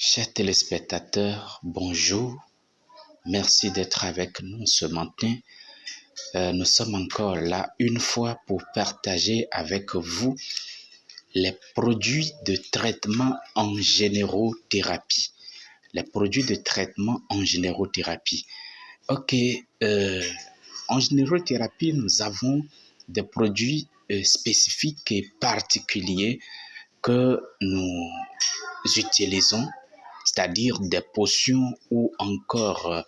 Chers téléspectateurs, bonjour. Merci d'être avec nous ce matin. Nous sommes encore là une fois pour partager avec vous les produits de traitement en générothérapie. Les produits de traitement en générothérapie. En générothérapie, nous avons des produits spécifiques et particuliers que nous utilisons, c'est-à-dire des potions ou encore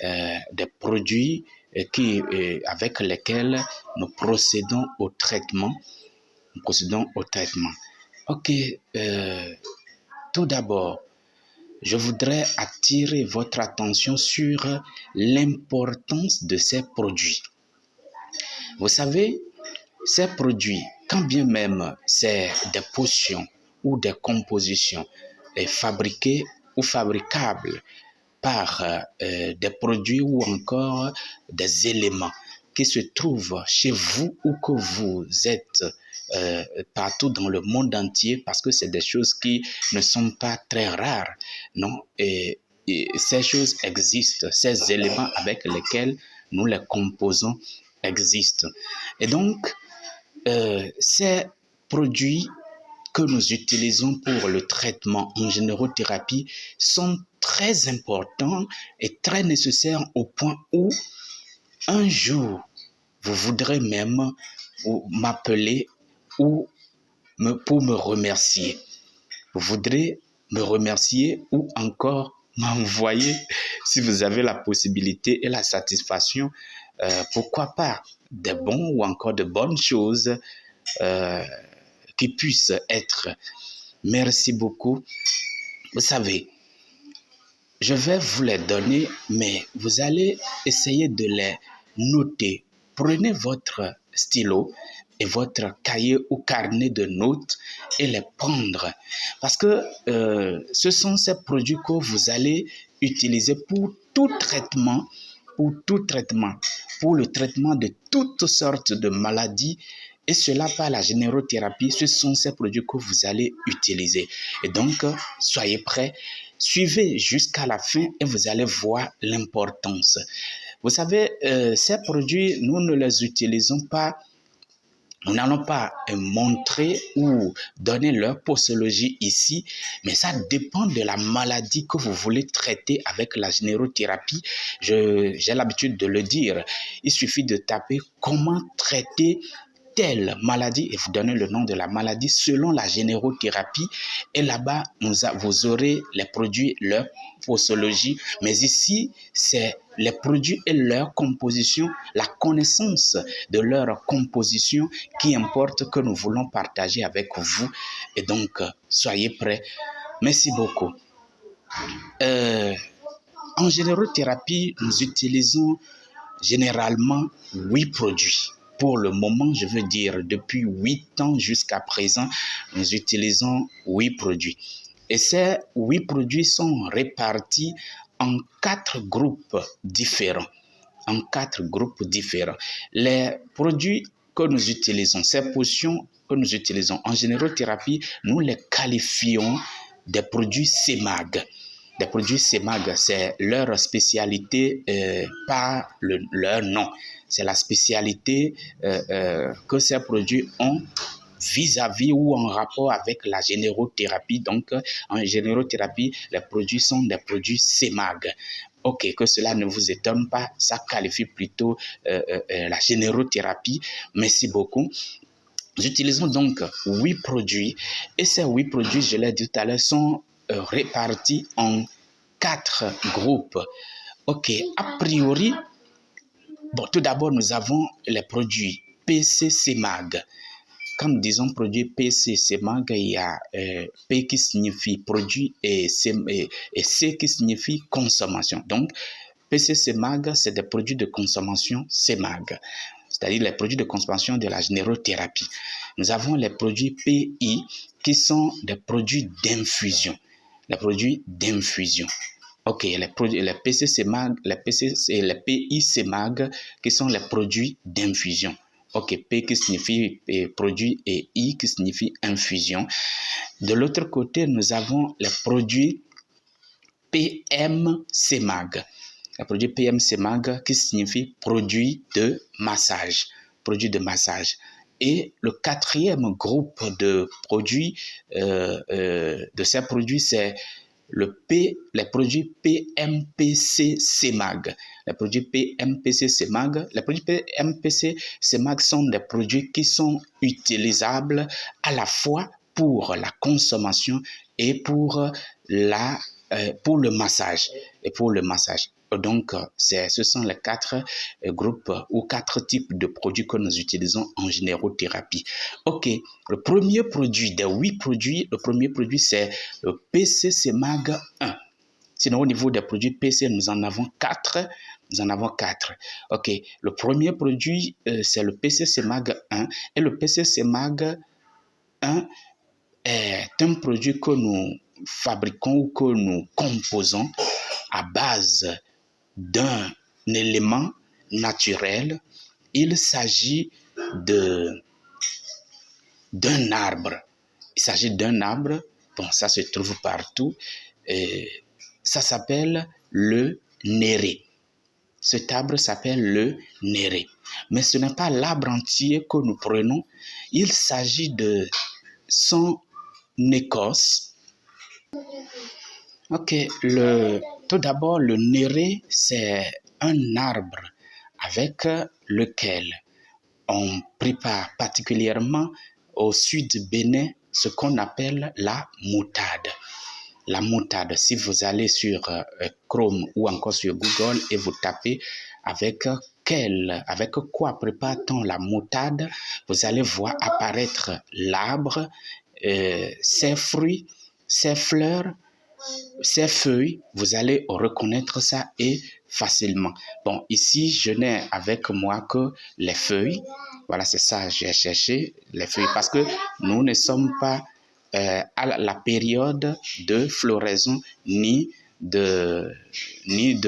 des produits avec lesquels nous procédons au traitement. Tout d'abord, je voudrais attirer votre attention sur l'importance de ces produits. Vous savez, ces produits, quand bien même c'est des potions ou des compositions fabriquées ou fabricables par des produits ou encore des éléments qui se trouvent chez vous ou que vous êtes partout dans le monde entier, parce que c'est des choses qui ne sont pas très rares, non? Et ces choses existent, ces éléments avec lesquels nous les composons existent. Et donc, ces produits que nous utilisons pour le traitement en générothérapie sont très importants et très nécessaires au point où un jour, vous voudrez même m'appeler ou pour me remercier. Vous voudrez me remercier ou encore m'envoyer, si vous avez la possibilité et la satisfaction, pourquoi pas, des bons ou encore de bonnes choses qui puissent être. Merci beaucoup. Vous savez, je vais vous les donner, mais vous allez essayer de les noter. Prenez votre stylo et votre cahier ou carnet de notes et les prendre. Parce que ce sont ces produits que vous allez utiliser pour tout traitement, pour le traitement de toutes sortes de maladies. Et cela par la générothérapie, ce sont ces produits que vous allez utiliser. Et donc, soyez prêts, suivez jusqu'à la fin et vous allez voir l'importance. Vous savez, ces produits, nous ne les utilisons pas. Nous n'allons pas montrer ou donner leur posologie ici, mais ça dépend de la maladie que vous voulez traiter avec la générothérapie. J'ai l'habitude de le dire. Il suffit de taper comment traiter telle maladie et vous donnez le nom de la maladie selon la générothérapie et là-bas vous aurez les produits, leur posologie, mais ici c'est les produits et leur composition, la connaissance de leur composition qui importe, que nous voulons partager avec vous. Et donc soyez prêts. Merci beaucoup. En générothérapie, nous utilisons généralement 8 produits. Pour le moment, je veux dire, depuis 8 ans jusqu'à présent, nous utilisons 8 produits. Et ces 8 produits sont répartis en 4 groupes différents. Les produits que nous utilisons, ces potions que nous utilisons en générothérapie, nous les qualifions des produits CEMAG. Des produits CEMAG, c'est leur spécialité par leur nom. C'est la spécialité que ces produits ont vis-à-vis ou en rapport avec la générothérapie. Donc, en générothérapie, les produits sont des produits CEMAG. Ok, que cela ne vous étonne pas, ça qualifie plutôt la générothérapie. Merci beaucoup. Nous utilisons donc 8 produits et ces 8 produits, je l'ai dit tout à l'heure, sont répartis en 4 groupes. Ok, a priori, bon, tout d'abord, nous avons les produits PC-CEMAG. Quand nous disons produit PC-CEMAG, il y a P qui signifie produit et C qui signifie consommation. Donc, PC-CEMAG, c'est des produits de consommation CEMAG, c'est-à-dire les produits de consommation de la générothérapie. Nous avons les produits PI qui sont des produits d'infusion. Les produits d'infusion. Ok, les PC-CEMAG, les PI-CEMAG qui sont les produits d'infusion. Ok, P qui signifie produit et I qui signifie infusion. De l'autre côté, nous avons les produits PM-CEMAG. Le produit PM-CEMAG qui signifie produit de massage. Produit de massage. Et le quatrième groupe de produits, de ces produits, c'est les produits PMPC-CEMAG. Les produits PMPC-CEMAG. Les produits PMPC-CEMAG sont des produits qui sont utilisables à la fois pour la consommation et pour le massage. Donc, ce sont les 4 groupes ou 4 types de produits que nous utilisons en générothérapie. Ok, le premier produit des 8 produits, le premier produit c'est le PC-CEMAG 1. Sinon, au niveau des produits PC, nous en avons 4. Ok, le premier produit, c'est le PC-CEMAG 1. Et le PC-CEMAG 1 est un produit que nous fabriquons ou que nous composons à base d'un élément naturel. Il s'agit d'un arbre. Bon, ça se trouve partout. Ça s'appelle le néré. Cet arbre s'appelle le néré. Mais ce n'est pas l'arbre entier que nous prenons. Il s'agit de son écorce. Ok, tout d'abord, le néré, c'est un arbre avec lequel on prépare particulièrement au sud du Bénin ce qu'on appelle la moutarde. La moutarde, si vous allez sur Chrome ou encore sur Google et vous tapez avec quoi prépare-t-on la moutarde, vous allez voir apparaître l'arbre, ses fruits, ses fleurs, ses feuilles, vous allez reconnaître ça et facilement. Bon, ici, je n'ai avec moi que les feuilles. Voilà, c'est ça, j'ai cherché les feuilles parce que nous ne sommes pas à la période de floraison ni de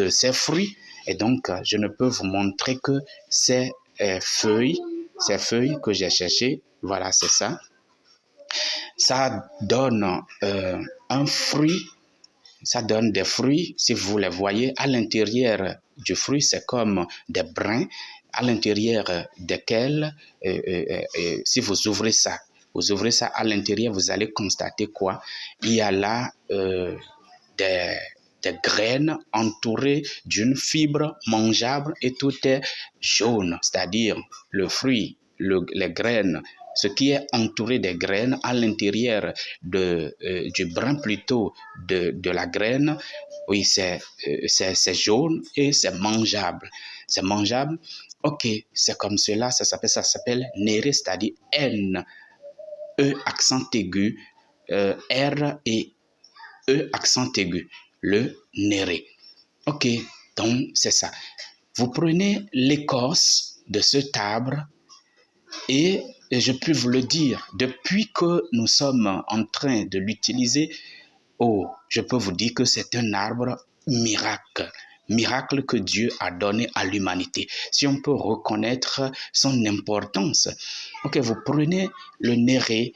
ces fruits. Et donc, je ne peux vous montrer que ces feuilles que j'ai cherchées. Voilà, c'est ça. Ça donne un fruit. Ça donne des fruits, si vous les voyez, à l'intérieur du fruit, c'est comme des brins, à l'intérieur desquels, si vous ouvrez ça à l'intérieur, vous allez constater quoi? Il y a là des graines entourées d'une fibre mangeable et tout est jaune, c'est-à-dire le fruit, les graines, ce qui est entouré des graines à l'intérieur du brin plutôt de la graine, oui, c'est jaune et c'est mangeable. C'est mangeable. Ok, c'est comme cela, ça s'appelle néré, c'est-à-dire N, E accent aigu, R et E accent aigu, le néré. Ok, donc c'est ça. Vous prenez l'écorce de cet arbre et je peux vous le dire, depuis que nous sommes en train de l'utiliser, je peux vous dire que c'est un arbre miracle que Dieu a donné à l'humanité. Si on peut reconnaître son importance. Ok, vous prenez le néré,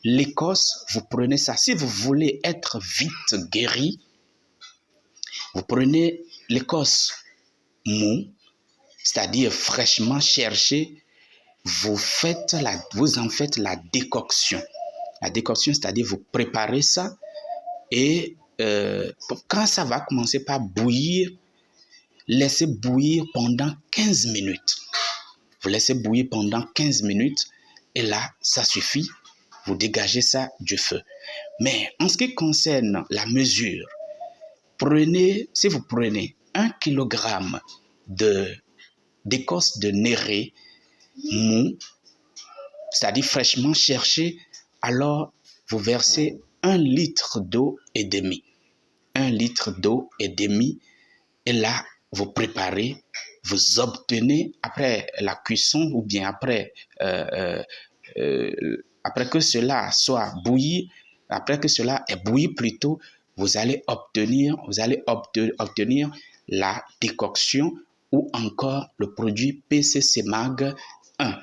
l'écorce, vous prenez ça. Si vous voulez être vite guéri, vous prenez l'écorce mou, c'est-à-dire fraîchement cherchée, vous en faites la décoction. La décoction, c'est-à-dire vous préparez ça et quand ça va commencer par bouillir, laissez bouillir pendant 15 minutes. Vous laissez bouillir pendant 15 minutes et là, ça suffit. Vous dégagez ça du feu. Mais en ce qui concerne la mesure, si vous prenez 1 kg d'écorce de néré mou, c'est-à-dire fraîchement cherché, alors vous versez 1 litre d'eau et demi. 1 litre d'eau et demi. Et là, vous préparez, vous obtenez, après la cuisson ou bien après que cela soit bouilli, après que cela est bouilli plutôt, vous allez obtenir la décoction ou encore le produit PC-CEMAG 1.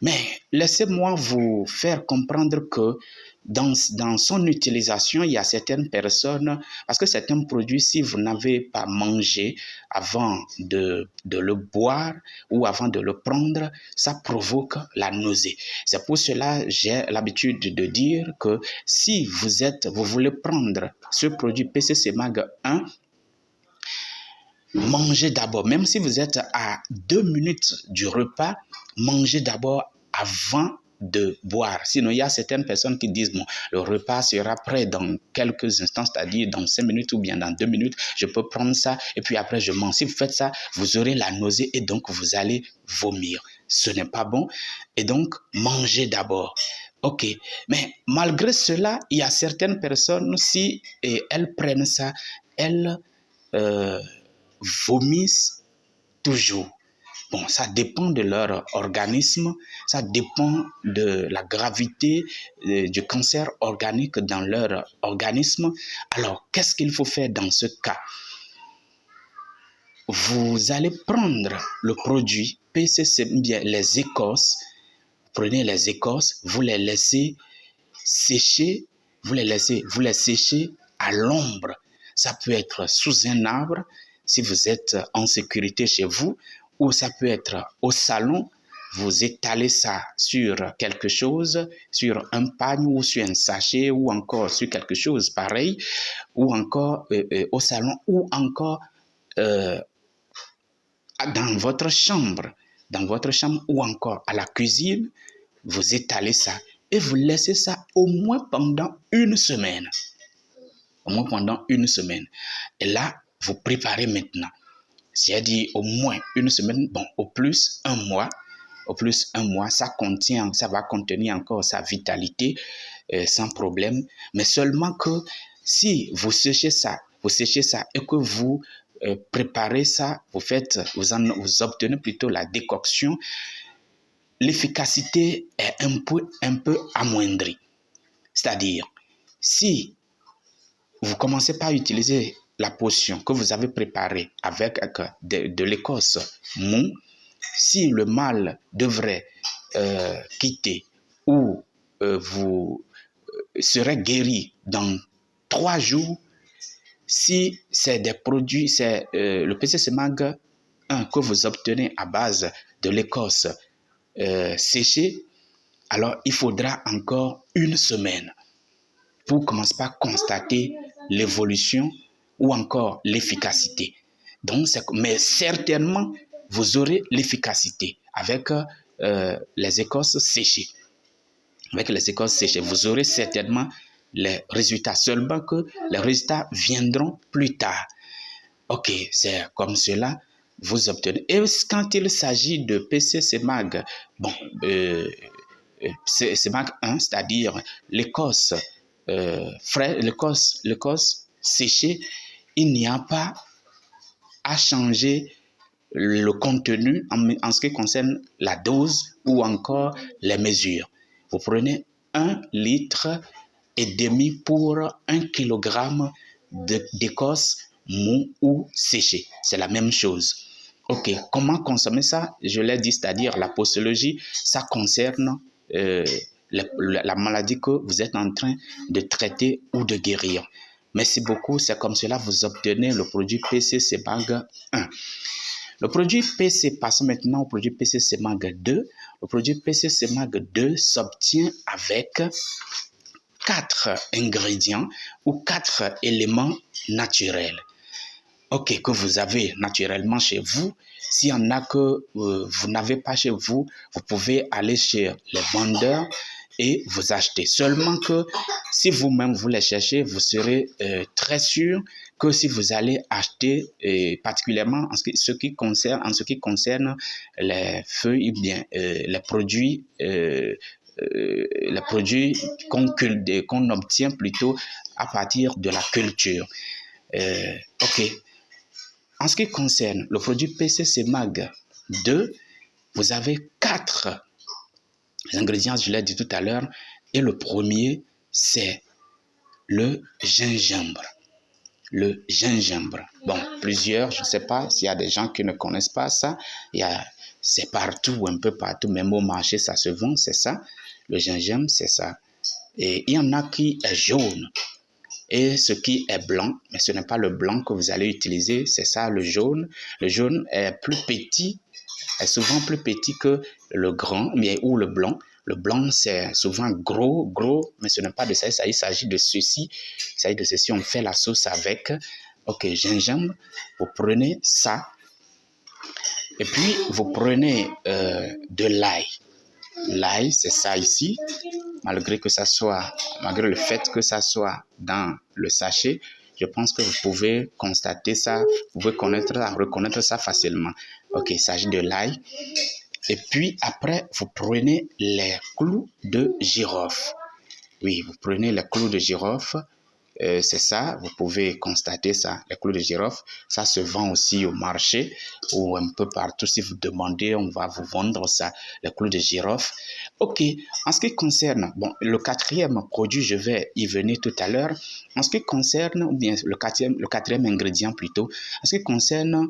Mais laissez-moi vous faire comprendre que dans son utilisation, il y a certaines personnes, parce que certains produits, si vous n'avez pas mangé avant de le boire ou avant de le prendre, ça provoque la nausée. C'est pour cela que j'ai l'habitude de dire que si vous voulez prendre ce produit PCC Mag 1, mangez d'abord, même si vous êtes à 2 minutes du repas, mangez d'abord avant de boire. Sinon, il y a certaines personnes qui disent, bon, le repas sera prêt dans quelques instants, c'est-à-dire dans 5 minutes ou bien dans 2 minutes, je peux prendre ça et puis après je mange. Si vous faites ça, vous aurez la nausée et donc vous allez vomir. Ce n'est pas bon et donc mangez d'abord. Ok, mais malgré cela, il y a certaines personnes, si elles prennent ça, elles vomissent toujours. Bon, ça dépend de leur organisme, ça dépend de la gravité du cancer organique dans leur organisme. Alors, qu'est-ce qu'il faut faire dans ce cas? Vous allez prendre le produit PCC, bien les écorces, prenez les écorces, vous les laissez sécher, vous les séchez à l'ombre. Ça peut être sous un arbre, si vous êtes en sécurité chez vous, ou ça peut être au salon, vous étalez ça sur quelque chose, sur un pagne ou sur un sachet ou encore sur quelque chose pareil, ou encore au salon, ou encore dans votre chambre ou encore à la cuisine, vous étalez ça et vous laissez ça au moins pendant une semaine. Au moins pendant une semaine. Et là, vous préparez maintenant. C'est-à-dire au moins une semaine, bon, au plus un mois, ça va contenir encore sa vitalité sans problème. Mais seulement que si vous séchez ça et que vous préparez ça, vous obtenez plutôt la décoction, l'efficacité est un peu amoindrie. C'est-à-dire, si vous commencez par utiliser la potion que vous avez préparée avec de l'écorce mou, si le mal devrait quitter ou vous serez guéri dans 3 jours, si c'est des produits, c'est le PCC Mag 1 que vous obtenez à base de l'écorce séchée, alors il faudra encore une semaine pour commencer par constater l'évolution ou encore l'efficacité. Donc, mais certainement, vous aurez l'efficacité avec les écorces séchées. Avec les écorces séchées, vous aurez certainement les résultats, seulement que les résultats viendront plus tard. Ok, c'est comme cela, vous obtenez. Et quand il s'agit de PCC Mag, bon, c'est Mag 1, c'est-à-dire l'écorce l'écorce séchée, il n'y a pas à changer le contenu en ce qui concerne la dose ou encore les mesures. Vous prenez 1,5 litre pour 1 kilogramme d'écorce mou ou séchée. C'est la même chose. Ok, comment consommer ça? Je l'ai dit, c'est-à-dire la posologie, ça concerne la maladie que vous êtes en train de traiter ou de guérir. Merci beaucoup, c'est comme cela que vous obtenez le produit PCC Mag 1. Le produit PC, passons maintenant au produit PCC Mag 2. Le produit PCC Mag 2 s'obtient avec 4 ingrédients ou 4 éléments naturels. Ok, que vous avez naturellement chez vous. S'il y en a que vous n'avez pas chez vous, vous pouvez aller chez les vendeurs et vous acheter. Seulement que si vous-même vous les cherchez, vous serez très sûr que si vous allez acheter, particulièrement en ce qui concerne les feuilles, bien les produits qu'on obtient plutôt à partir de la culture. Ok. En ce qui concerne le produit PCC Mag 2, vous avez 4 ingrédients, je l'ai dit tout à l'heure, et le premier, c'est le gingembre. Le gingembre. Bon, plusieurs, je ne sais pas s'il y a des gens qui ne connaissent pas ça. C'est partout, un peu partout, même au marché, ça se vend, c'est ça. Le gingembre, c'est ça. Et il y en a qui est jaune. Et ce qui est blanc, mais ce n'est pas le blanc que vous allez utiliser, c'est ça le jaune. Le jaune est plus petit, est souvent plus petit que le grand ou le blanc. Le blanc, c'est souvent gros, mais ce n'est pas de ça. Il s'agit de ceci. Il s'agit de ceci. On fait la sauce avec. Ok, gingembre. Vous prenez ça. Et puis, vous prenez de l'ail. L'ail, c'est ça ici. Malgré le fait que ça soit dans le sachet, je pense que vous pouvez constater ça, vous pouvez reconnaître ça facilement. Ok, il s'agit de l'ail. Et puis après, vous prenez les clous de girofle. Oui, vous prenez les clous de girofle. C'est ça, vous pouvez constater ça, les clous de girofle. Ça se vend aussi au marché ou un peu partout. Si vous demandez, on va vous vendre ça, les clous de girofle. Ok, en ce qui concerne, le quatrième produit, je vais y venir tout à l'heure. En ce qui concerne, ou bien le quatrième ingrédient plutôt, en ce qui concerne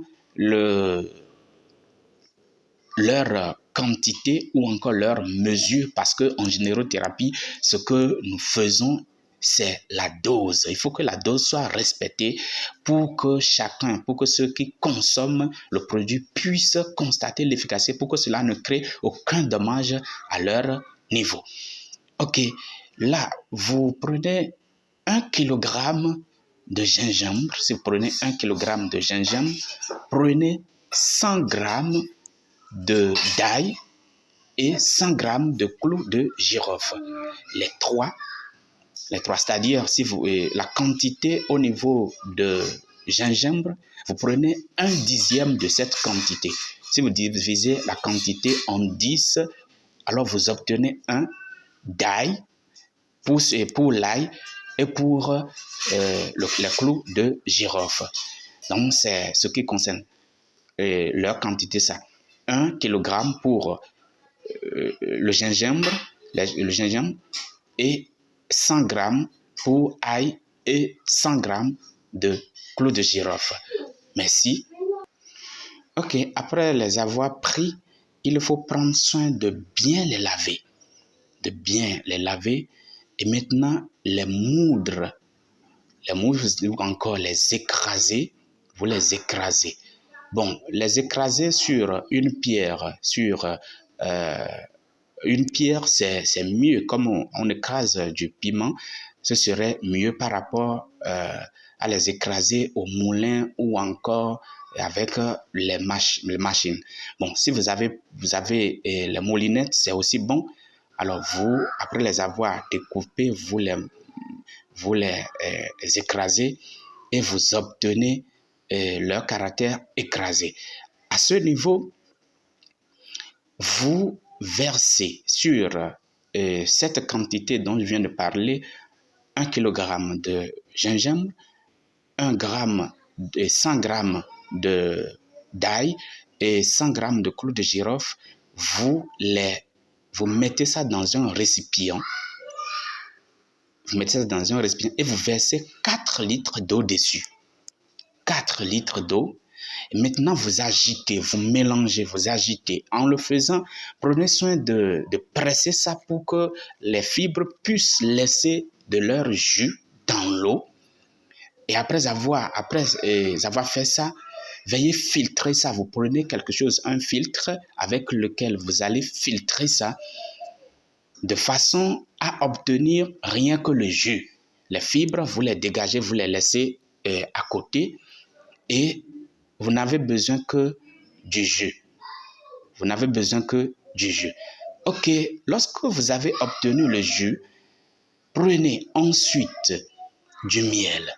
leur quantité ou encore leur mesure, parce qu'en générothérapie, ce que nous faisons, c'est la dose. Il faut que la dose soit respectée pour que ceux qui consomment le produit puissent constater l'efficacité, pour que cela ne crée aucun dommage à leur niveau. Ok, là, vous prenez 1 kg de gingembre. Si vous prenez 1 kg de gingembre, prenez 100 g d'ail et 100 g de clous de girofle. Les trois, c'est-à-dire la quantité au niveau de gingembre, vous prenez 1/10 de cette quantité. Si vous divisez la quantité en 10, alors vous obtenez 1 d'ail pour l'ail et pour les clous de girofle. Donc, c'est ce qui concerne leur quantité, ça. 1 kg pour le gingembre et 100 g pour ail et 100 g de clous de girofle. Merci. Ok, après les avoir pris, il faut prendre soin de bien les laver. Et maintenant les moudre ou encore les écraser. Vous les écrasez. Bon, les écraser sur une pierre, une pierre, c'est mieux. Comme on écrase du piment, ce serait mieux par rapport à les écraser au moulin ou encore avec les machines. Bon, si vous avez les moulinettes, c'est aussi bon. Alors après les avoir découpés, vous les écrasez et vous obtenez leur caractère écrasé. À ce niveau, vous versez sur cette quantité dont je viens de parler 1 kg de gingembre, 1 g 100 g d'ail et 100 g de clous de girofle. Vous mettez ça dans un récipient. Et vous versez 4 litres d'eau dessus. 4 litres d'eau. Et maintenant, vous agitez, vous mélangez, vous agitez. En le faisant, prenez soin de presser ça pour que les fibres puissent laisser de leur jus dans l'eau. Et après avoir fait ça, veuillez filtrer ça. Vous prenez quelque chose, un filtre avec lequel vous allez filtrer ça de façon à obtenir rien que le jus. Les fibres, vous les dégagez, vous les laissez à côté et vous n'avez besoin que du jus. Ok, lorsque vous avez obtenu le jus, prenez ensuite du miel.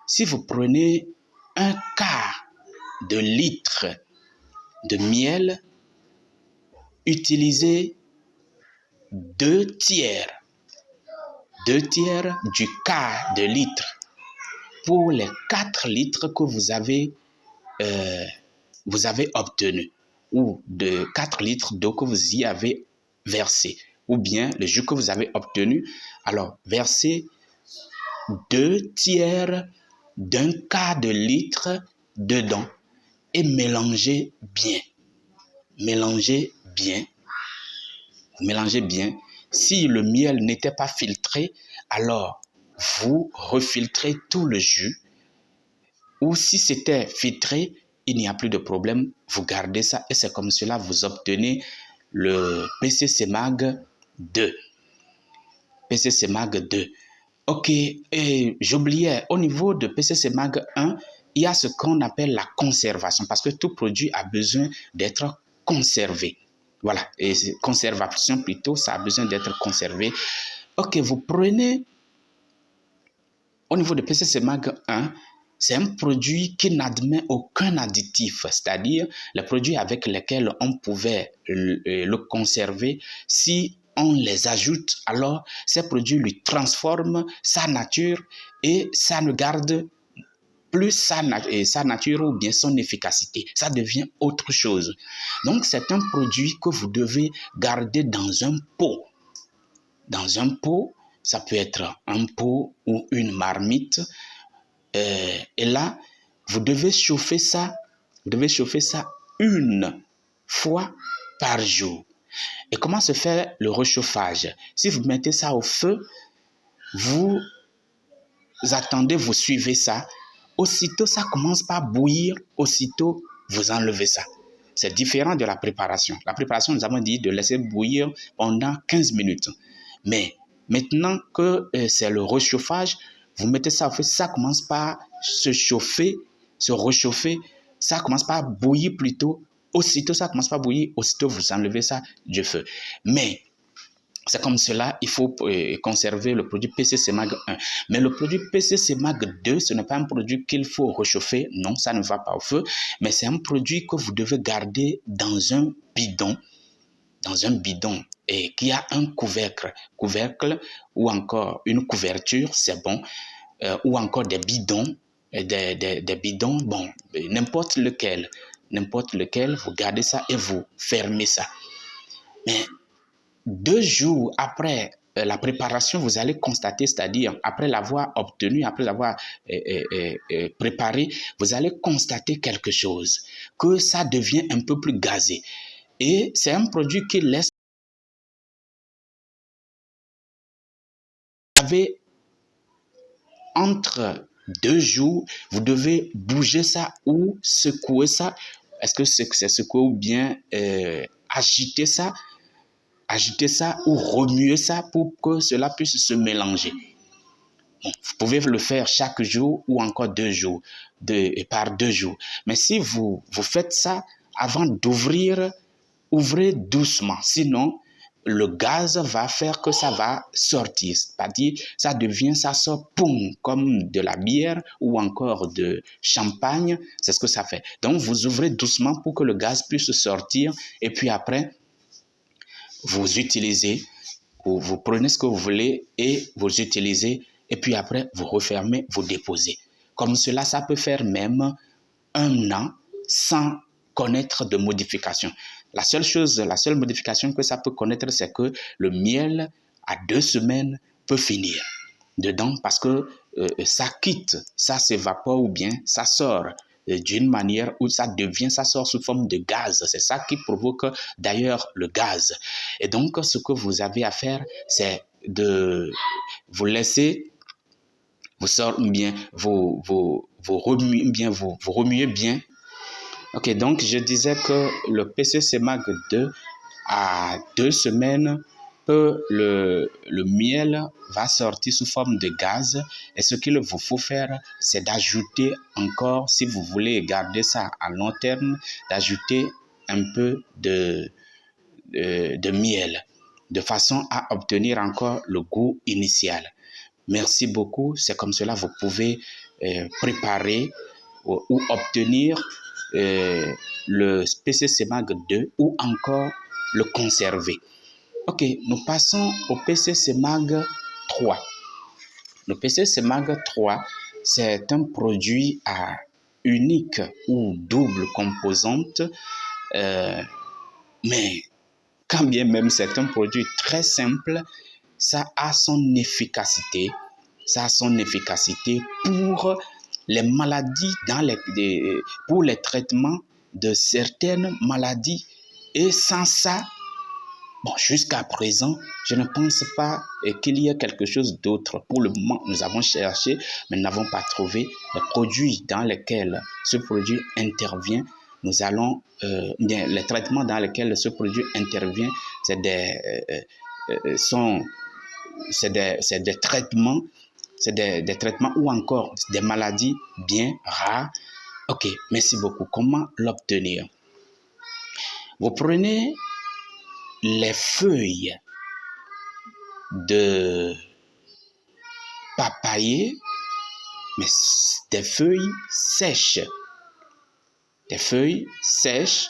Si vous prenez 1/4 de litre de miel, utilisez 2/3 du quart de litre pour les 4 litres que vous avez obtenus, ou de 4 litres d'eau que vous y avez versé, ou bien le jus que vous avez obtenu. Alors, versez 2/3 d'un quart de litre dedans et mélangez bien. Vous mélangez bien. Si le miel n'était pas filtré, alors vous refiltrez tout le jus. Ou si c'était filtré, il n'y a plus de problème. Vous gardez ça et c'est comme cela vous obtenez le PCCMAG 2. PCCMAG 2. Ok, et j'oubliais, au niveau de PCCMAG 1, il y a ce qu'on appelle la conservation parce que tout produit a besoin d'être conservé. Voilà, et conservation plutôt, ça a besoin d'être conservé. Ok, vous prenez, au niveau de PCCMAG 1, c'est un produit qui n'admet aucun additif, c'est-à-dire les produits avec lesquels on pouvait le conserver, si on les ajoute, alors ces produits lui transforment sa nature et ça ne garde plus sa nature ou bien son efficacité. Ça devient autre chose. Donc, c'est un produit que vous devez garder dans un pot. Dans un pot, ça peut être un pot ou une marmite. Et là, vous devez chauffer ça une fois par jour. Et comment se fait le réchauffage? Si vous mettez ça au feu, vous attendez, vous suivez ça. Aussitôt ça commence par bouillir, aussitôt vous enlevez ça. C'est différent de la préparation. La préparation, nous avons dit de laisser bouillir pendant 15 minutes. Mais maintenant que c'est le réchauffage, vous mettez ça au feu, ça commence par se chauffer, se réchauffer, ça commence par bouillir plutôt. Aussitôt ça commence par bouillir, aussitôt vous enlevez ça du feu. Mais c'est comme cela, il faut conserver le produit PCCMAG 1. Mais le produit PCCMAG 2, ce n'est pas un produit qu'il faut réchauffer. Non, ça ne va pas au feu. Mais c'est un produit que vous devez garder dans un bidon. Et qui a un couvercle ou encore une couverture, c'est bon. Ou encore des bidons. Des bidons, bon, n'importe lequel, vous gardez ça et vous fermez ça. Mais 2 jours après la préparation, vous allez constater, c'est-à-dire après l'avoir obtenu, après l'avoir préparé, vous allez constater quelque chose, que ça devient un peu plus gazé. Et c'est un produit qui laisse... Vous avez entre 2 jours, vous devez bouger ça ou secouer ça. Est-ce que c'est secouer ou bien agiter ça ou remuer ça pour que cela puisse se mélanger. Bon, vous pouvez le faire chaque jour ou encore 2 jours, par 2 jours. Mais si vous faites ça, avant d'ouvrir, ouvrez doucement. Sinon, le gaz va faire que ça va sortir. C'est-à-dire, ça sort poum, comme de la bière ou encore de champagne. C'est ce que ça fait. Donc, vous ouvrez doucement pour que le gaz puisse sortir. Et puis après, vous utilisez, vous prenez ce que vous voulez et vous utilisez, et puis après, vous refermez, vous déposez. Comme cela, ça peut faire même 1 an sans connaître de modification. La seule modification que ça peut connaître, c'est que le miel, à 2 semaines, peut finir dedans parce que ça quitte, ça s'évapore ou bien ça sort d'une manière où ça sort sous forme de gaz. C'est ça qui provoque d'ailleurs le gaz. Et donc, ce que vous avez à faire, c'est de vous laisser, vous remuez bien. Ok, donc je disais que le PCCMAG 2, à 2 semaines, le miel va sortir sous forme de gaz et ce qu'il vous faut faire, c'est d'ajouter encore, si vous voulez garder ça à long terme, d'ajouter un peu de miel de façon à obtenir encore le goût initial. Merci beaucoup, c'est comme cela vous pouvez préparer ou obtenir le PCCMAG 2 ou encore le conserver. Ok, nous passons au PCCMAG 3. Le PCCMAG 3, c'est un produit à unique ou double composante, mais quand bien même c'est un produit très simple, ça a son efficacité. Pour les maladies, pour les traitements de certaines maladies. Et sans ça, Bon, jusqu'à présent, je ne pense pas qu'il y ait quelque chose d'autre. Pour le moment, nous avons cherché, mais nous n'avons pas trouvé les produits dans lesquels ce produit intervient. Nous allons, bien, les traitements dans lesquels ce produit intervient, c'est des traitements, des traitements ou encore des maladies bien rares. Ok, merci beaucoup. Comment l'obtenir? Vous prenez les feuilles de papayer, mais des feuilles sèches. Des feuilles sèches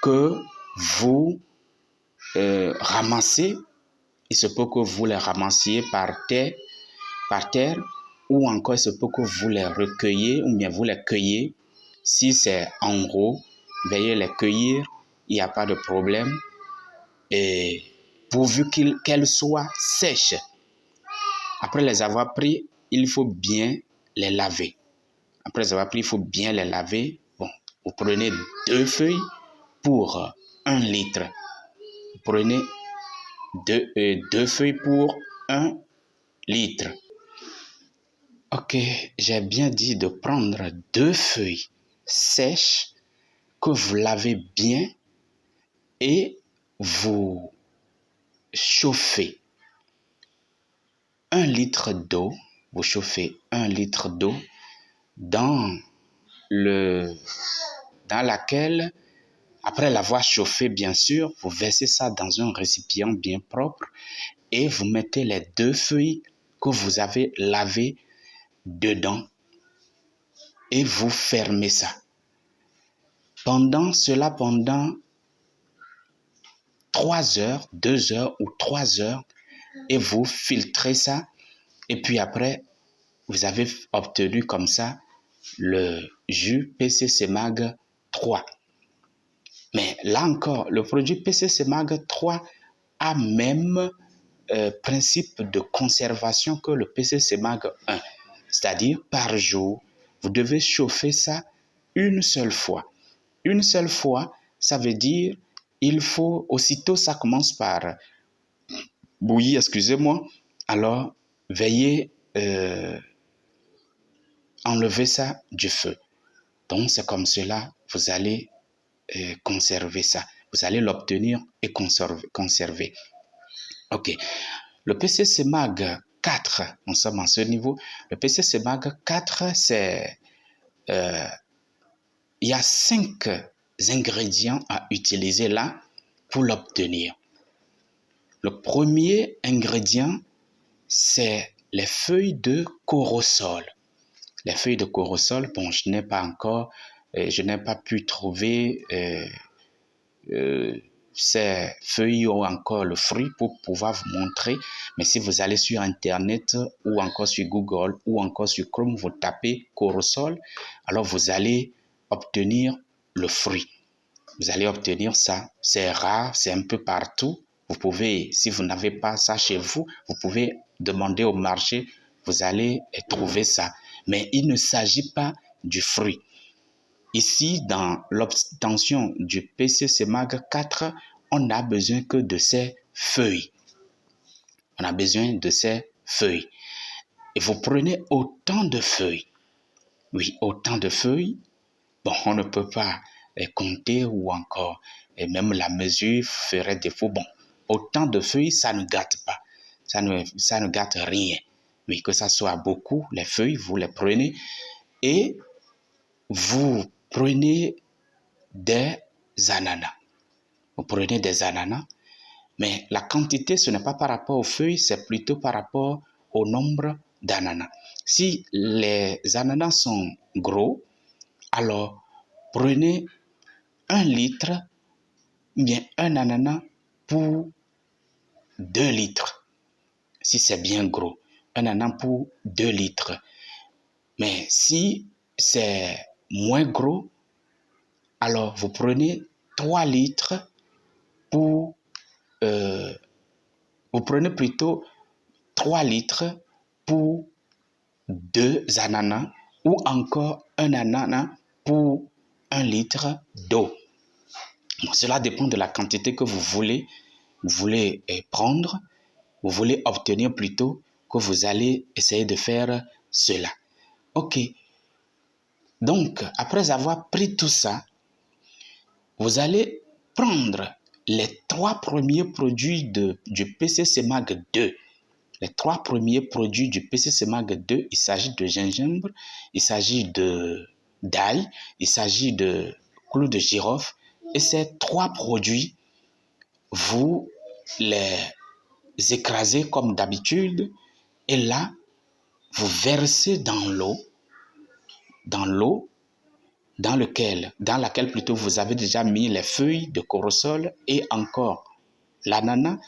que vous ramassez. Il se peut que vous les ramassiez par terre, ou encore il se peut que vous les recueillez ou bien vous les cueillez. Si c'est en gros, veuillez les cueillir, il n'y a pas de problème. Et pourvu qu'elles soient sèches. Après les avoir pris, il faut bien les laver. Après les avoir pris, il faut bien les laver. Bon, vous prenez 2 feuilles pour 1 litre. Vous prenez 2 feuilles pour 1 litre. Ok, j'ai bien dit de prendre 2 feuilles sèches que vous lavez bien et vous chauffez 1 litre d'eau. Vous chauffez 1 litre d'eau dans laquelle, après l'avoir chauffé, bien sûr, vous versez ça dans un récipient bien propre et vous mettez les 2 feuilles que vous avez lavées dedans et vous fermez ça. Pendant 3 heures, 2 heures ou 3 heures, et vous filtrez ça. Et puis après, vous avez obtenu comme ça le jus PCC Mag 3. Mais là encore, le produit PCC Mag 3 a même principe de conservation que le PCC Mag 1. C'est-à-dire, par jour, vous devez chauffer ça une seule fois. Une seule fois, ça veut dire, il faut, aussitôt ça commence par bouillir, excusez-moi, alors veillez enlever ça du feu. Donc, c'est comme cela, vous allez conserver ça. Vous allez l'obtenir et conserver. Ok. Le PCC Mag 4, nous sommes à ce niveau. Le PCC Mag 4, c'est... il y a 5 ingrédients à utiliser là pour l'obtenir. Le premier ingrédient, c'est les feuilles de corosol. Les feuilles de corosol, bon, je n'ai pas pu trouver ces feuilles ou encore le fruit pour pouvoir vous montrer. Mais si vous allez sur Internet ou encore sur Google ou encore sur Chrome, vous tapez corosol, alors vous allez obtenir le fruit. Vous allez obtenir ça. C'est rare, c'est un peu partout. Vous pouvez, si vous n'avez pas ça chez vous, vous pouvez demander au marché, vous allez trouver ça. Mais il ne s'agit pas du fruit. Ici, dans l'obtention du PCC Mag 4, on n'a besoin que de ces feuilles. On a besoin de ces feuilles. Et vous prenez autant de feuilles. Oui, autant de feuilles. Bon, on ne peut pas compter ou encore, et même la mesure ferait défaut. Bon, autant de feuilles, ça ne gâte pas. Ça ne gâte rien. Mais que ça soit beaucoup, les feuilles, vous les prenez et vous prenez des ananas. Vous prenez des ananas, mais la quantité, ce n'est pas par rapport aux feuilles, c'est plutôt par rapport au nombre d'ananas. Si les ananas sont gros, alors prenez 1 litre, bien 1 ananas pour 2 litres. Si c'est bien gros, 1 ananas pour 2 litres. Mais si c'est moins gros, alors vous prenez 3 litres pour... vous prenez plutôt 3 litres pour 2 ananas ou encore 1 ananas pour 1 litre d'eau. Bon, cela dépend de la quantité que vous voulez vous voulez prendre, vous voulez obtenir plutôt, que vous allez essayer de faire cela. Ok. Donc, après avoir pris tout ça, vous allez prendre les 3 premiers produits du PCC Mag 2. Les 3 premiers produits du PCC Mag 2, il s'agit de gingembre, il s'agit d'ail, il s'agit de clou de girofle. Et ces 3 produits, vous les écrasez comme d'habitude. Et là, vous versez dans l'eau, dans laquelle plutôt vous avez déjà mis les feuilles de corossol et encore l'ananas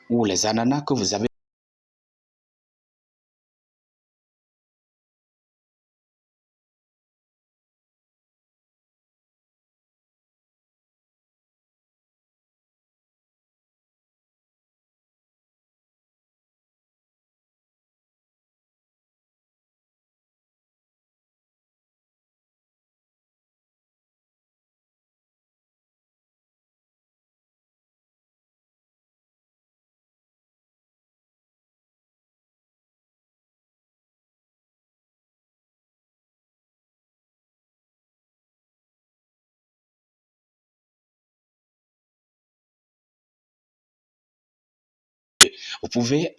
ou les ananas que vous avez vous pouvez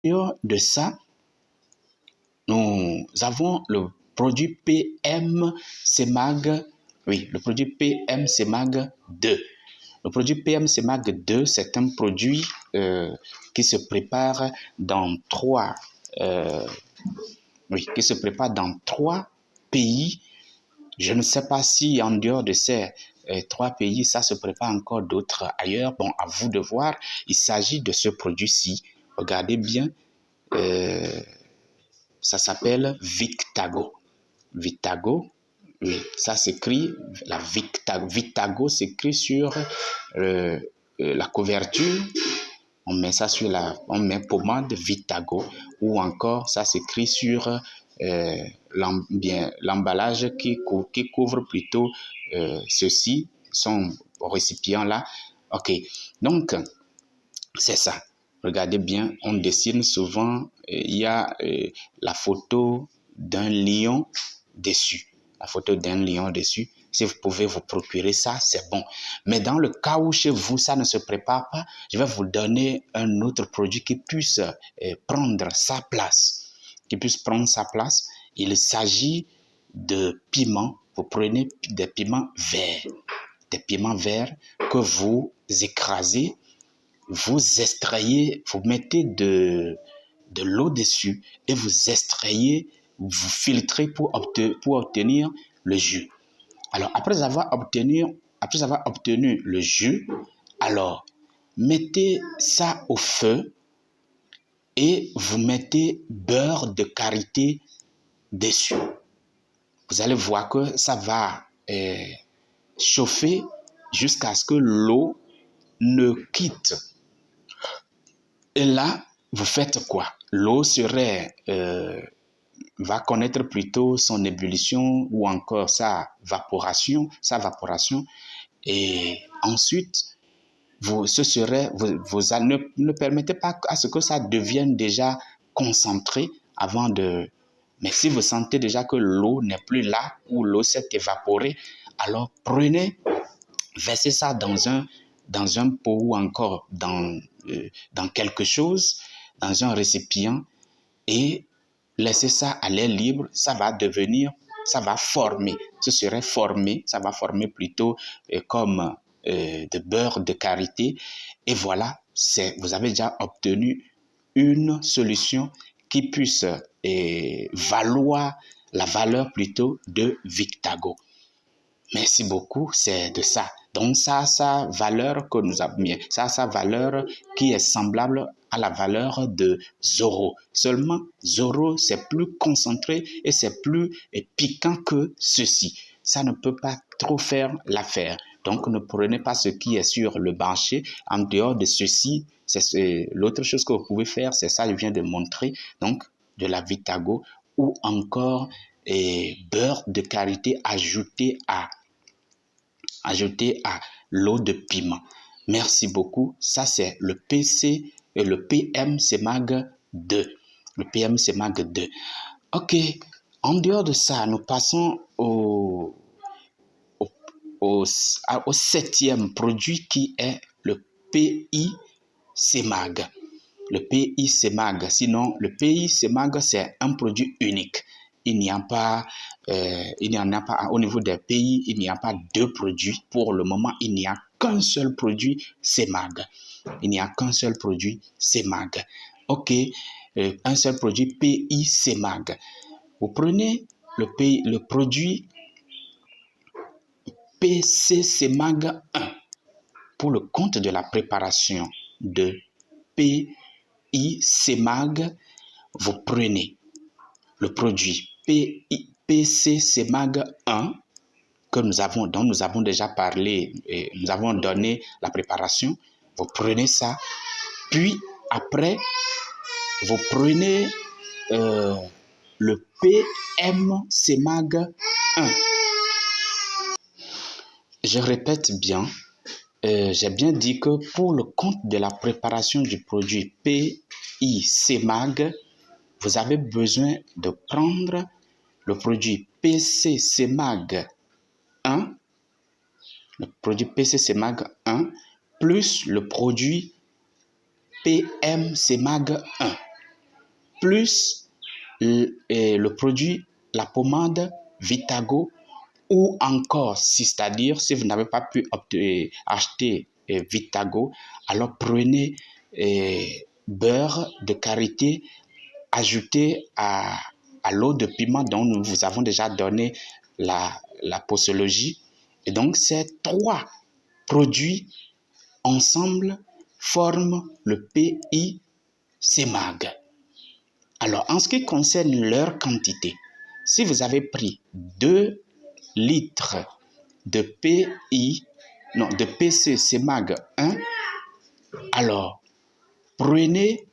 dehors de ça, nous avons le produit PM-CEMAG, oui, le produit PM-CEMAG 2. Le produit PM-CEMAG 2, c'est un produit qui se prépare dans trois pays. Je ne sais pas si en dehors de ces trois pays, ça se prépare encore d'autres ailleurs. Bon, à vous de voir. Il s'agit de ce produit-ci. Regardez bien. Ça s'appelle Victago. Victago, oui, ça s'écrit, la Victago s'écrit sur la couverture. On met ça sur on met pommade Victago, ou encore ça s'écrit sur l'emballage qui couvre plutôt ceci, son récipient là. Ok, donc c'est ça. Regardez bien, on dessine souvent, il y a la photo d'un lion dessus. La photo d'un lion dessus. Si vous pouvez vous procurer ça, c'est bon. Mais dans le cas où chez vous, ça ne se prépare pas, je vais vous donner un autre produit qui puisse prendre sa place. Il s'agit de piments. Vous prenez des piments verts. Des piments verts que vous écrasez. Vous extrayez, vous mettez de l'eau dessus et vous extrayez, vous filtrez pour obtenir le jus. Alors, après avoir obtenu le jus, alors, mettez ça au feu et vous mettez beurre de karité dessus. Vous allez voir que ça va chauffer jusqu'à ce que l'eau ne quitte. Et là, vous faites quoi? L'eau va connaître plutôt son ébullition ou encore sa vaporation. Et ensuite, ne permettez pas à ce que ça devienne déjà concentré avant de... Mais si vous sentez déjà que l'eau n'est plus là ou l'eau s'est évaporée, alors versez ça dans un pot ou encore dans quelque chose, dans un récipient, et laissez ça à l'air libre. Ça va former. Ça va former plutôt comme de beurre de karité. Et voilà, vous avez déjà obtenu une solution qui puisse valoir la valeur plutôt de Victago. Merci beaucoup, c'est de ça. Donc ça a sa valeur que nous avons mis. Ça a sa valeur qui est semblable à la valeur de Zoro. Seulement, Zoro, c'est plus concentré et c'est plus piquant que ceci. Ça ne peut pas trop faire l'affaire. Donc, ne prenez pas ce qui est sur le marché. En dehors de ceci, l'autre chose que vous pouvez faire, c'est ça, je viens de montrer. Donc, de la Victago ou encore beurre de karité ajouté à l'eau de piment. Merci beaucoup. Ça, c'est le PM-CEMAG 2. Le PM-CEMAG 2. OK. En dehors de ça, nous passons au septième produit qui est le PI-CEMAG. Le PI-CEMAG. Sinon, le PI-CEMAG, c'est un produit unique. Il n'y en a pas au niveau des pays, il n'y a pas deux produits. Pour le moment, il n'y a qu'un seul produit CEMAG. OK, un seul produit PI CEMAG. Vous prenez le produit PC CEMAG 1 pour le compte de la préparation de PI CEMAG. Vous prenez le produit PC CEMAG 1 dont nous avons déjà parlé et nous avons donné la préparation. Vous prenez ça, puis après, vous prenez le PM CEMAG 1. Je répète bien, j'ai bien dit que pour le compte de la préparation du produit PI CEMAG, vous avez besoin de prendre le produit PC CEMAG 1, le produit PC CEMAG 1, plus le produit PM CEMAG 1. plus le produit, la pommade Vitago, ou encore, c'est-à-dire si vous n'avez pas pu acheter Vitago, alors prenez beurre de karité ajouté à l'eau de piment dont nous vous avons déjà donné la posologie. Et donc, ces trois produits ensemble forment le PI-CMAG. Alors, en ce qui concerne leur quantité, si vous avez pris 2 litres de PC-CMAG 1, alors prenez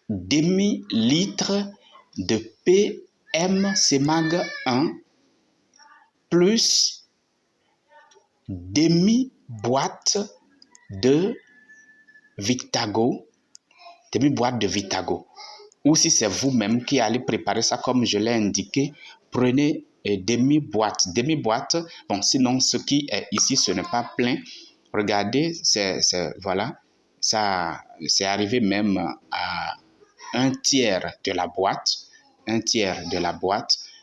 demi-litre de PM-CMAG 1 plus demi-boîte de Vitago, ou si c'est vous-même qui allez préparer ça comme je l'ai indiqué, prenez demi-boîte. Bon, sinon ce qui est ici, ce n'est pas plein. Regardez, voilà, ça c'est arrivé même à un tiers de la boîte.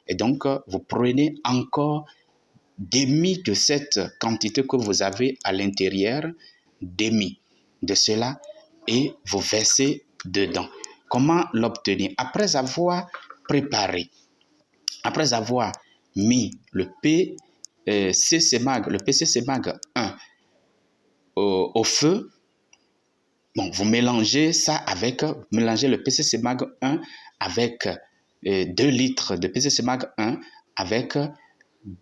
Et donc, vous prenez encore demi de cette quantité que vous avez à l'intérieur, demi de cela, et vous versez dedans. Comment l'obtenir? Après avoir préparé, après avoir mis le PC-CMAG 1 au feu, bon, vous mélangez le PC-CMAG 1 avec 2 litres de PC-CMAG 1 avec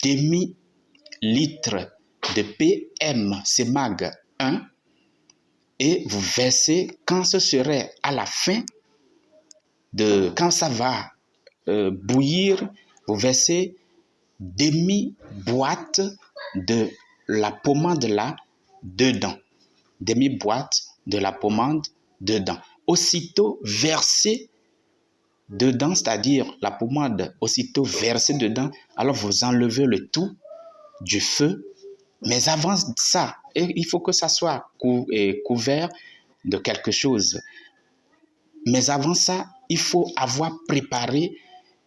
demi-litre de PM-CMAG 1 et vous versez, quand ce serait à la fin, quand ça va bouillir, vous versez demi-boîte de la pommade là dedans. Demi-boîte de la pommade dedans. Aussitôt versé dedans, c'est-à-dire la pommade aussitôt versée dedans, alors vous enlevez le tout du feu. Mais avant ça, il faut que ça soit couvert de quelque chose. Mais avant ça, il faut avoir préparé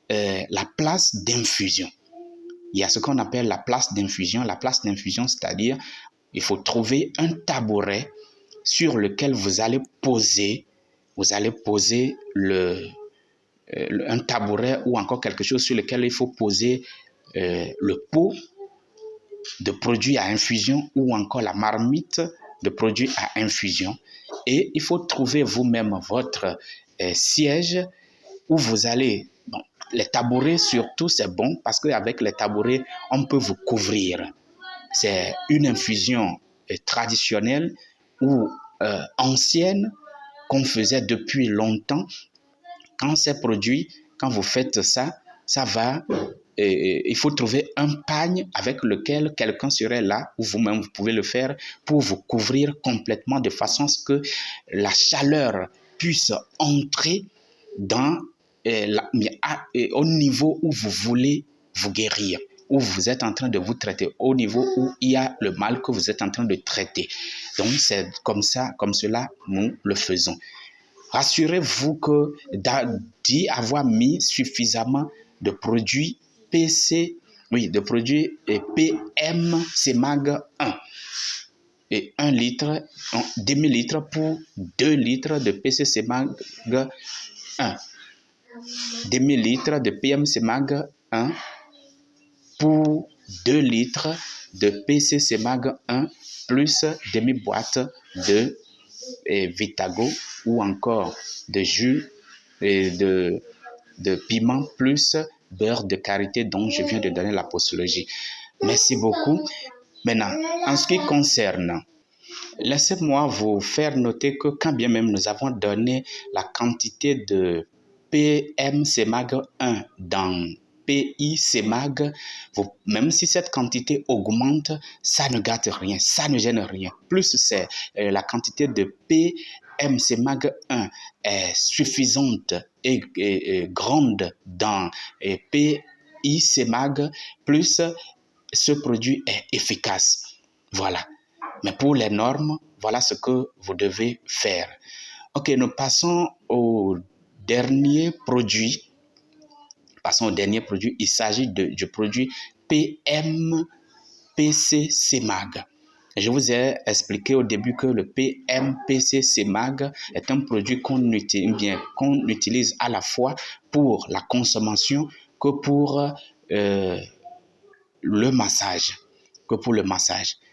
la place d'infusion. Il y a ce qu'on appelle la place d'infusion. La place d'infusion, c'est-à-dire, il faut trouver un tabouret sur lequel vous allez poser un tabouret ou encore quelque chose sur lequel il faut poser le pot de produits à infusion ou encore la marmite de produits à infusion. Et il faut trouver vous-même votre siège où vous allez... Bon, les tabourets surtout, c'est bon parce qu'avec les tabourets, on peut vous couvrir. C'est une infusion traditionnelle ou ancienne qu'on faisait depuis longtemps. Quand c'est produit, quand vous faites ça, ça va... il faut trouver un pagne avec lequel quelqu'un serait là, ou vous-même vous pouvez le faire, pour vous couvrir complètement de façon à ce que la chaleur puisse entrer dans au niveau où vous voulez vous guérir, où vous êtes en train de vous traiter, au niveau où il y a le mal que vous êtes en train de traiter. Donc c'est comme cela nous le faisons. Rassurez-vous que d'y avoir mis suffisamment de produits de produits PM-CMAG 1 et 1 litre, demi-litre pour 2 litres de PC-CMAG 1. Demi-litre de PM-CMAG 1 pour 2 litres de PC-CMAG 1 plus demi-boîte de Vitago ou encore de jus et de piment plus beurre de karité dont je viens de donner la posologie. Merci beaucoup. Maintenant, en ce qui concerne, laissez-moi vous faire noter que quand bien même nous avons donné la quantité de PM-CMAG 1 dans PI-CMAG, même si cette quantité augmente, ça ne gâte rien, ça ne gêne rien. Plus c'est la quantité de PM-CMAG 1 est suffisante et grande dans PI-CMAG, plus ce produit est efficace. Voilà. Mais pour les normes, voilà ce que vous devez faire. Ok, nous passons au dernier produit. Il s'agit du produit PMPC-CMAG. Je vous ai expliqué au début que le PMPC-CMAG est un produit qu'on utilise à la fois pour la consommation que pour le massage.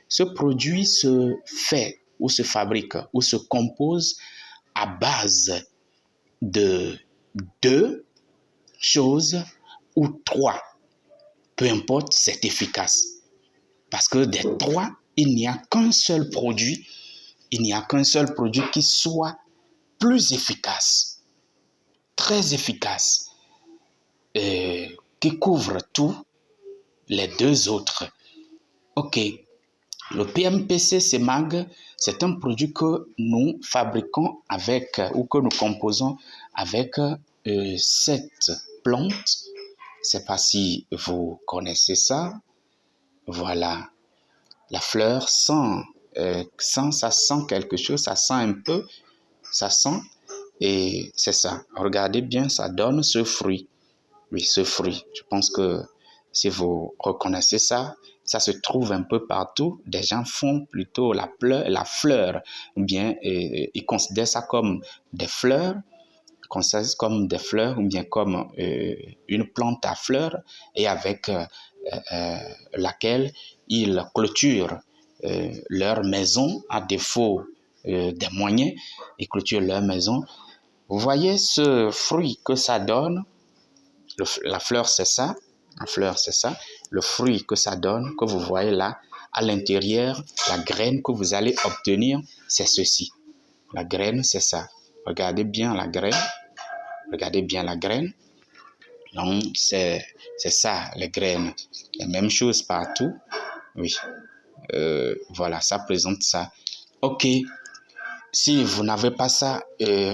Ce produit se fait ou se fabrique ou se compose à base de 2 choses ou 3. Peu importe, c'est efficace. Parce que des 3, il n'y a qu'un seul produit. Qui soit plus efficace, très efficace, qui couvre tous les 2 autres. Ok, le PMPC-CMAG, c'est un produit que nous fabriquons avec ou que nous composons avec cette plante. Je ne sais pas si vous connaissez ça. Voilà, la fleur ça sent quelque chose, ça sent un peu, ça sent, et c'est ça. Regardez bien, ça donne ce fruit. Oui, ce fruit. Je pense que si vous reconnaissez ça, ça se trouve un peu partout. Des gens font plutôt la fleur, ou bien ils considèrent ça comme des fleurs, ou bien comme une plante à fleurs, et avec laquelle ils clôturent leur maison, à défaut des moyens, ils clôturent leur maison. Vous voyez ce fruit que ça donne. La fleur, c'est ça. Le fruit que ça donne, que vous voyez là, à l'intérieur, la graine que vous allez obtenir, c'est ceci. La graine, c'est ça. Regardez bien la graine. Donc, c'est ça, les graines. La même chose partout. Oui. Voilà, ça présente ça. Ok. Si vous n'avez pas ça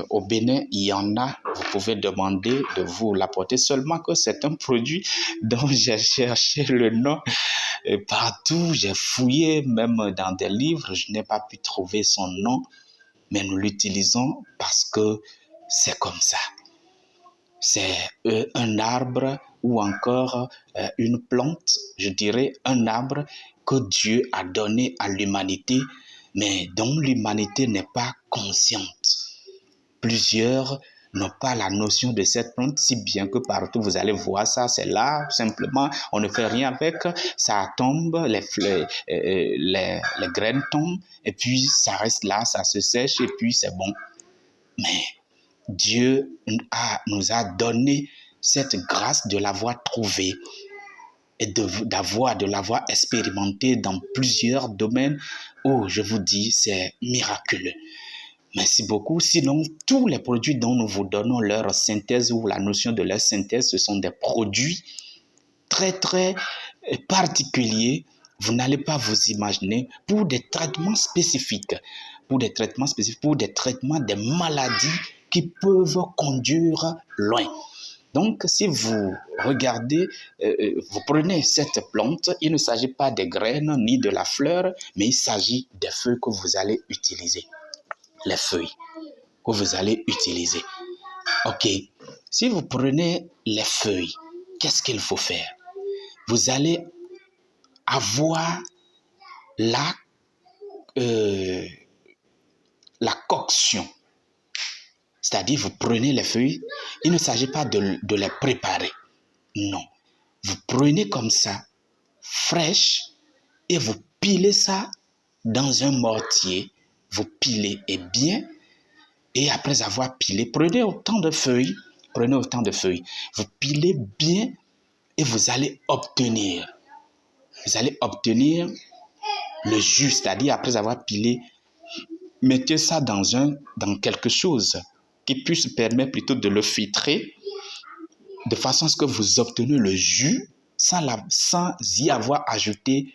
au Bénin, il y en a. Vous pouvez demander de vous l'apporter. Seulement que c'est un produit dont j'ai cherché le nom partout. J'ai fouillé même dans des livres. Je n'ai pas pu trouver son nom. Mais nous l'utilisons parce que c'est comme ça. C'est un arbre ou encore une plante, je dirais un arbre que Dieu a donné à l'humanité, mais dont l'humanité n'est pas consciente. Plusieurs n'ont pas la notion de cette plante, si bien que partout vous allez voir ça, c'est là, simplement, on ne fait rien avec, ça tombe, les graines tombent, et puis ça reste là, ça se sèche, et puis c'est bon. Mais Dieu nous a donné cette grâce de l'avoir trouvé et de l'avoir expérimenté dans plusieurs domaines où, je vous dis, c'est miraculeux. Merci beaucoup. Sinon, tous les produits dont nous vous donnons leur synthèse ou la notion de leur synthèse, ce sont des produits très, très particuliers. Vous n'allez pas vous imaginer pour des traitements spécifiques, pour des traitements des maladies qui peuvent conduire loin. Donc, si vous regardez, vous prenez cette plante, il ne s'agit pas des graines ni de la fleur, mais il s'agit des feuilles que vous allez utiliser. Les feuilles que vous allez utiliser. Ok, si vous prenez les feuilles, qu'est-ce qu'il faut faire? Vous allez avoir la coction. C'est-à-dire, vous prenez les feuilles, il ne s'agit pas de les préparer. Non. Vous prenez comme ça, fraîche, et vous pilez ça dans un mortier. Vous pilez bien, et après avoir pilé, prenez autant de feuilles. Vous pilez bien, et vous allez obtenir le jus, c'est-à-dire après avoir pilé, mettez ça dans quelque chose qui puisse permettre plutôt de le filtrer, de façon à ce que vous obtenez le jus sans y avoir ajouté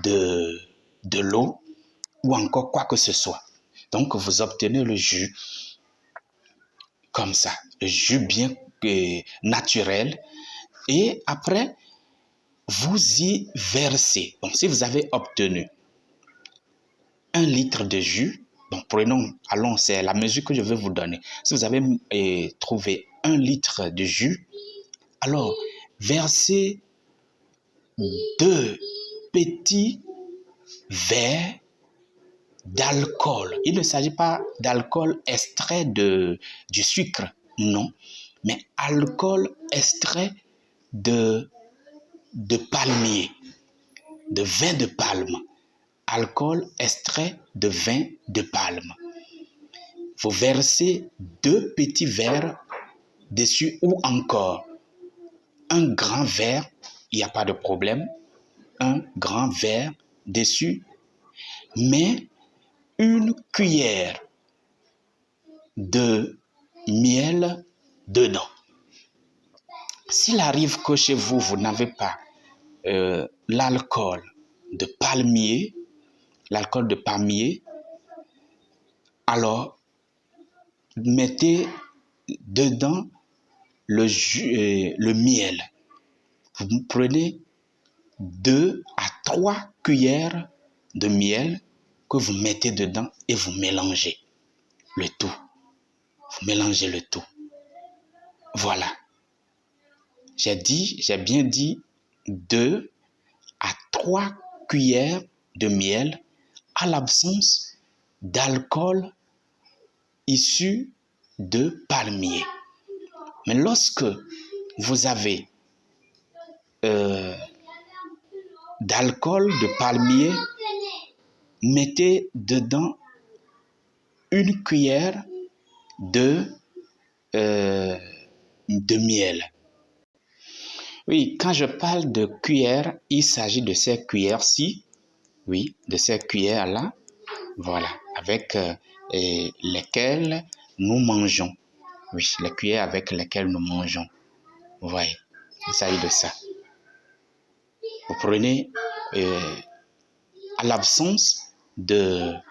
de l'eau ou encore quoi que ce soit. Donc, vous obtenez le jus comme ça, le jus bien naturel. Et après, vous y versez. Donc, si vous avez obtenu 1 litre de jus, Bon, allons, c'est la mesure que je vais vous donner. Si vous avez trouvé 1 litre de jus, alors versez 2 petits verres d'alcool. Il ne s'agit pas d'alcool extrait du sucre, non, mais alcool extrait de palmier, de vin de palme. Alcool extrait de vin de palme. Vous versez 2 petits verres dessus ou encore un grand verre, il n'y a pas de problème, un grand verre dessus, mais une cuillère de miel dedans. S'il arrive que chez vous, vous n'avez pas l'alcool de palmier, alors mettez dedans le miel. Vous prenez 2 à 3 cuillères de miel que vous mettez dedans et vous mélangez le tout. Vous mélangez le tout. Voilà. J'ai bien dit 2 à 3 cuillères de miel à l'absence d'alcool issu de palmier. Mais lorsque vous avez d'alcool de palmier, mettez dedans une cuillère de miel. Oui, quand je parle de cuillère, il s'agit de ces cuillères-ci. Oui, de ces cuillères-là. Voilà, avec lesquelles nous mangeons. Oui, les cuillères avec lesquelles nous mangeons. Vous voyez, il s'agit de ça. Vous prenez à l'absence d'alcool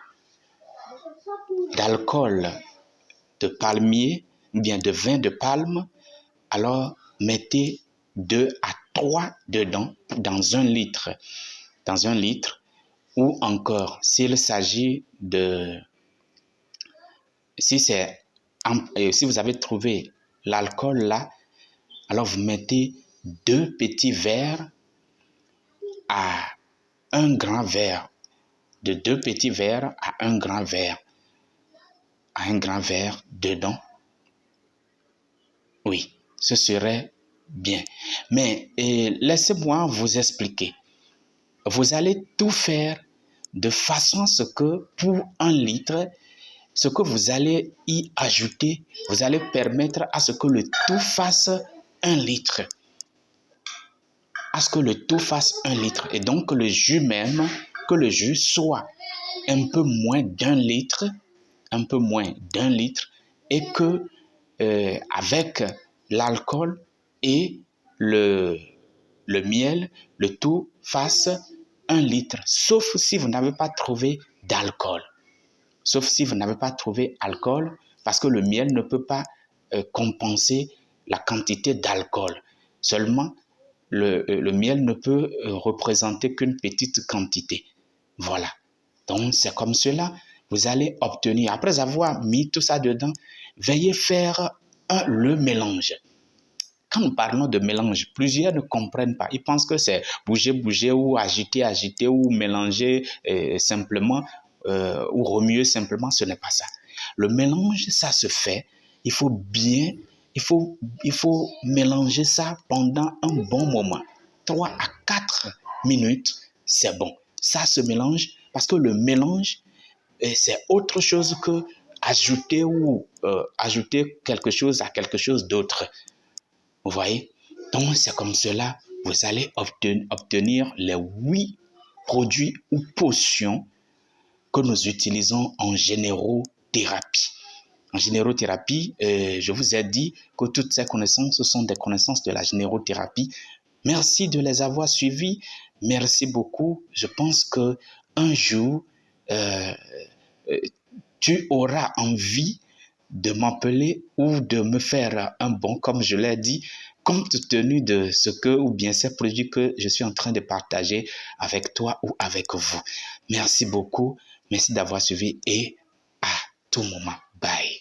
de palmier ou bien de vin de palme, alors mettez 2 à 3 dedans dans 1 litre. Dans 1 litre, ou encore s'il s'agit de... Si vous avez trouvé l'alcool là, alors vous mettez 2 petits verres à 1 grand verre. De 2 petits verres à 1 grand verre. À 1 grand verre dedans. Oui, ce serait bien. Mais laissez-moi vous expliquer. Vous allez tout faire de façon à ce que pour 1 litre, ce que vous allez y ajouter, vous allez permettre à ce que le tout fasse 1 litre. À ce que le tout fasse 1 litre. Et donc le jus même, que le jus soit un peu moins d'1 litre, et que avec l'alcool et le miel, le tout fasse 1 litre, sauf si vous n'avez pas trouvé d'alcool. Sauf si vous n'avez pas trouvé alcool, parce que le miel ne peut pas compenser la quantité d'alcool. Seulement, le miel ne peut représenter qu'une petite quantité. Voilà. Donc, c'est comme cela, vous allez obtenir, après avoir mis tout ça dedans, veuillez faire le mélange. Quand nous parlons de mélange, plusieurs ne comprennent pas. Ils pensent que c'est bouger ou agiter ou mélanger simplement ou remuer simplement. Ce n'est pas ça. Le mélange, ça se fait. Il faut mélanger ça pendant un bon moment. 3 à 4 minutes, c'est bon. Ça se mélange parce que le mélange, c'est autre chose que ajouter quelque chose à quelque chose d'autre. Vous voyez? Donc, c'est comme cela, vous allez obtenir les 8 produits ou potions que nous utilisons en générothérapie. En générothérapie, je vous ai dit que toutes ces connaissances, ce sont des connaissances de la générothérapie. Merci de les avoir suivies. Merci beaucoup. Je pense qu'un jour, tu auras envie de m'appeler ou de me faire un bon, comme je l'ai dit, compte tenu de ce que, ou bien ces produits que je suis en train de partager avec toi ou avec vous. Merci beaucoup. Merci d'avoir suivi et à tout moment. Bye.